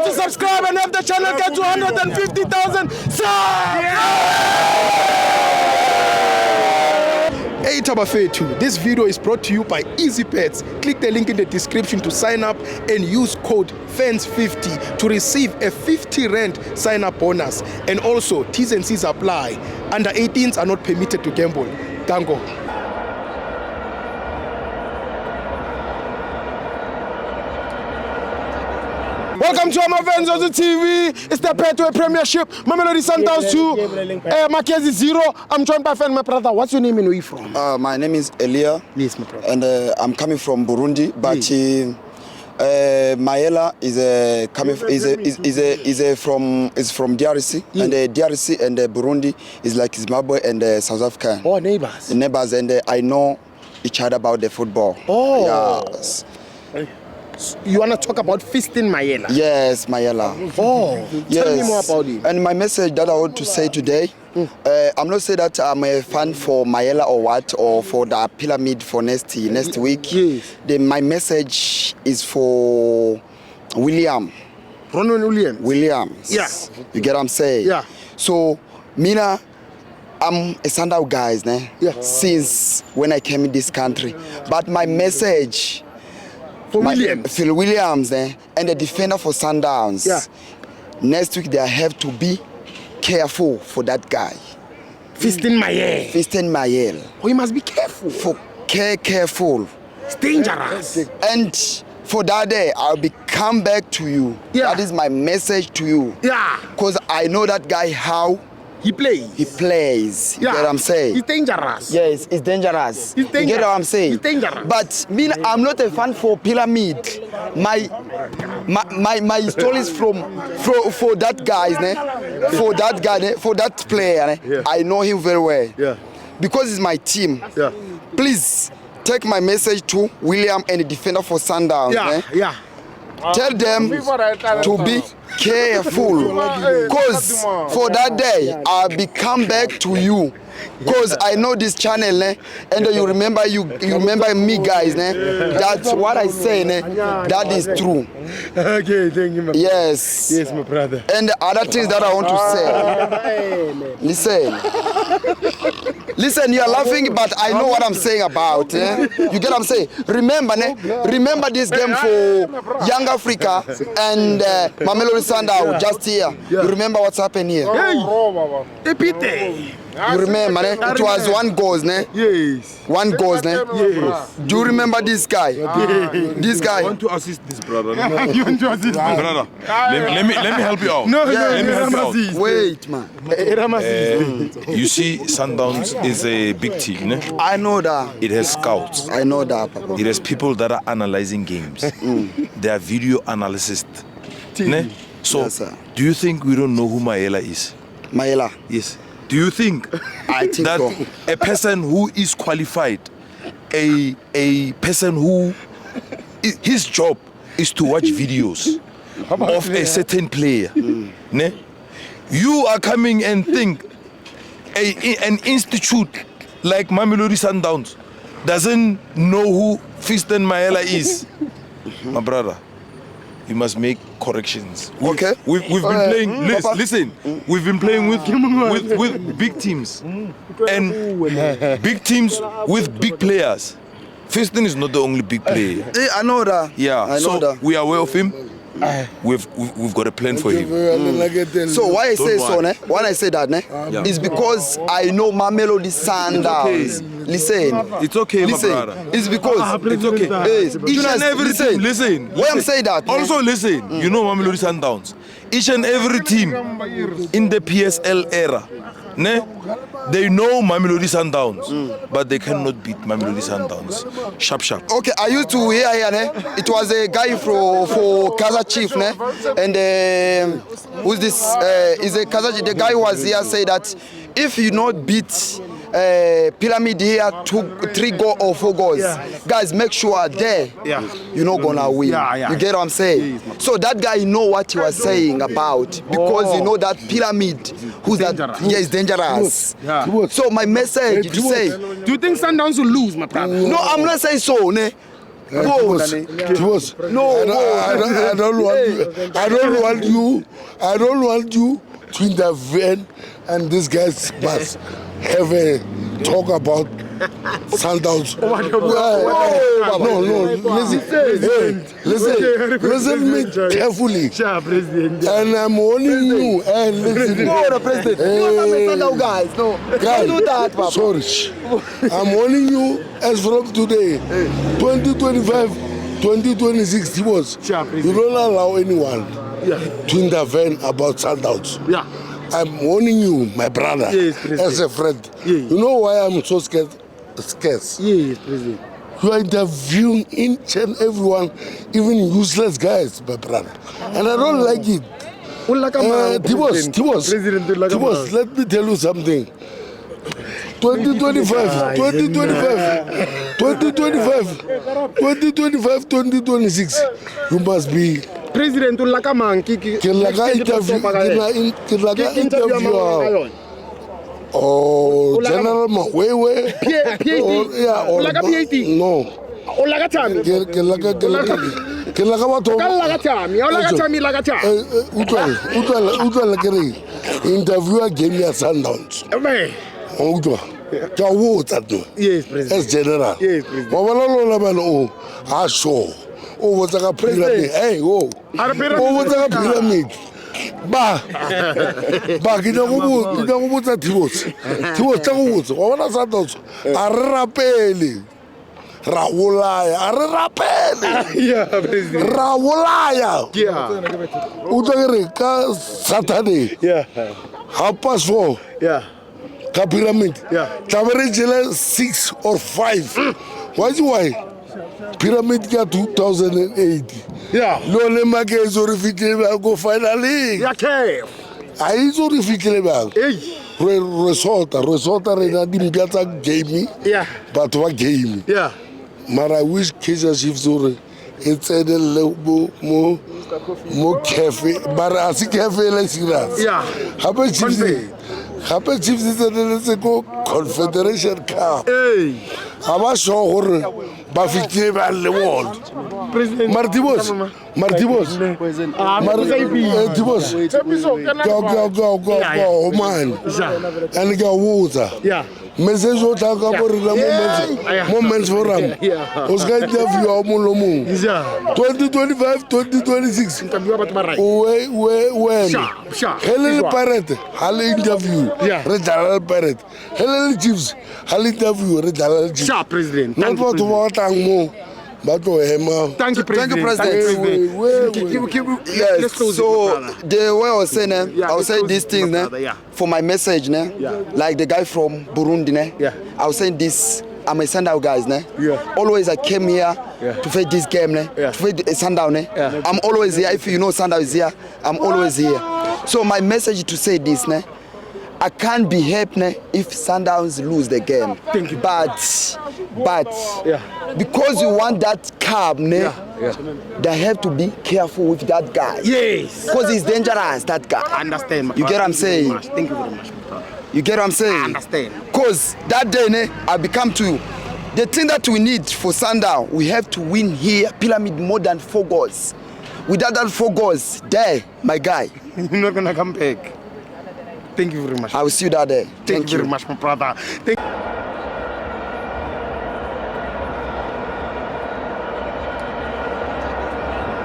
to subscribe and have the channel get to 150,000 subs. Hey Thaba Wethu, this video is brought to you by EASYBET. Click the link in the description to sign up and use code FANS50 to receive a 50 Rand sign up bonus. And also, T&Cs apply. Under 18s are not permitted to gamble. Gango. Welcome to FANS Wethu TV. It's the Pathway Premiership. Mamelodi Sundowns 2, Magesi 0. I'm joined by my brother. What's your name and where you from? My name is Elia. Yes, my brother. And I'm coming from Burundi, but Mayela is from DRC, and DRC and Burundi is like Zimbabwe and South Africa. Oh, neighbors. Neighbors, and I know each other about the football. Oh. Yes. You want to talk about Fiston Mayela? Yes, Mayela. Oh, yes. Tell me more about it. And my message that I want to say today, I'm not saying that I'm a fan for Mayela or what, or for the pyramid for next week. Yes. My message is for Williams. Yeah. You get what I'm saying? Yeah. So, Mina, I'm a Sundowns guy, since when I came in this country. But my message Phil Williams and the defender for Sundowns. Yeah. Next week they have to be careful for that guy. Fiston Mayela. Oh, you must be careful. Careful. It's dangerous. And for that day, I'll be come back to you. Yeah. That is my message to you. Yeah. Because I know that guy how he plays. You get what I'm saying? He's dangerous. Yes, it's dangerous. He's dangerous. You get what I'm saying? He's dangerous. But me, I'm not a fan for pyramid. My story is for that guy, for that guy, for that player. Yeah. I know him very well. Yeah. Because it's my team. Yeah. Please take my message to William and the defender for Sundowns. Yeah. Tell them to be careful, because for that day I'll be come back to you, because I know this channel, and you remember me guys, that's what I say, that is true. Okay, thank you, my brother. Yes, my brother. And the other things that I want to say, listen, you're laughing, but I know what I'm saying about. You get what I'm saying? Remember this game for Young Africa and Mamelodi Sundowns just here. You remember what's happened here? You remember, it was 1 goal, Yes. 1 goal, Yes. Do you remember this guy? This guy. I want to assist this brother. You want to assist this brother? Let me help you out. Let me help you out. Wait, man. You see, Sundowns is a big team, ne? I know that. It has scouts. I know that, Papa. It has people that are analyzing games. They are video analysts. Ne? So, yes, do you think we don't know who Mayela is? Mayela? Yes. Do you think I think that so. A person who is qualified, a person who his job is to watch videos of a certain player, ne? You are coming and think an institute like Mamelodi Sundowns doesn't know who Fiston Mayela is? My brother, you must make corrections. Okay. We've been playing. Listen, we've been playing with big teams, and big teams with big players. Fiston is not the only big player. I know that. Yeah. I know that. We are aware of him. We've got a plan for him. So why I say so, when I say that, is because I know Mamelodi Sundowns. Listen, it's okay, my brother. It's because it's okay. Each and every team, listen. Why I'm saying that? Also, listen. You know Mamelodi Sundowns. Each and every team in the PSL era, they know Mamelodi Sundowns, but they cannot beat Mamelodi Sundowns. Sharp. Okay, I used to hear here, it was a guy for Kaza Chief, and who's this? Is a Kaza Chief. The guy was here say that if you not beat pyramid here 3 goals or 4 goals, guys, make sure there you're not gonna win. You get what I'm saying? So that guy know what he was saying about, because you know that pyramid, who's that? Yeah, is dangerous. So my message to say, do you think Sundowns will lose, my brother? No, I'm not saying so. T-Boss. No, I don't want you to intervene, and these guys must have a talk about Sundowns. No, listen me carefully. And I'm warning you. And listen. No, President. Guys, no. Guys, do that, Papa. Sorry. I'm warning you as from today, 2025, 2026, T-Boss. You don't allow anyone to intervene about Sundowns. Yeah. I'm warning you, my brother, as a friend. You know why I'm so scared? Scarce. Yes, President. You are interviewing each and everyone, even useless guys, my brother. And I don't like it. T-Boss, let me tell you something. 2025, 2026, you must be. President interview. Oh, General Mawewe. No. Interviewer gave me a Sundowns. Yes, President. As General. Yes, President. What's a pyramid? Hey, oh. What's a pyramid? Ba kita go botsa T-Boss tsa go botsa wa bona Sundowns a re rapele ra bolaya a re rapele ra bolaya o tsere ka Saturday 4:30 ka pyramid tla be re jele 6 or 5 why pyramid ka 2008 lo le Magesi re fitlhe ba go finally a itse re fitlhe ba re sota re na dimpia tsa game batho ba game mara I wish Kaizer Chiefs ore e tsenele mo cafe bara a se cafe le serious hape Chiefs tsenele go Confederation Cup ha ba sho gore ba fitlhe ba le world Martibos go man and go water message o tla ka bo rena moments forum o ska interview a mo lo mo 2025 2026 when helele pirate hal interview re dala pirate helele Chiefs hal interview re dala Chiefs President. Not what tang mo Thank you, President. Yes, so the way I was saying, I was saying these things for my message, like the guy from Burundi, I was saying this. I'm a Sundown guys, always I came here to fight this game, to fight Sundown. I'm always here. If you know Sundown is here, I'm always here. So my message to say this, I can't be happy if Sundowns lose the game. Thank you. But because you want that cup, they have to be careful with that guy. Yes. Because he's dangerous, that guy. I understand. You get what I'm saying? Thank you very much. You get what I'm saying? I understand. Because that day, I become to you. The thing that we need for Sundown, we have to win here, Pyramid, more than 4 goals. Without that 4 goals, there, my guy. You're not going to come back. Thank you very much. I will see you that day. Thank you very much, my brother.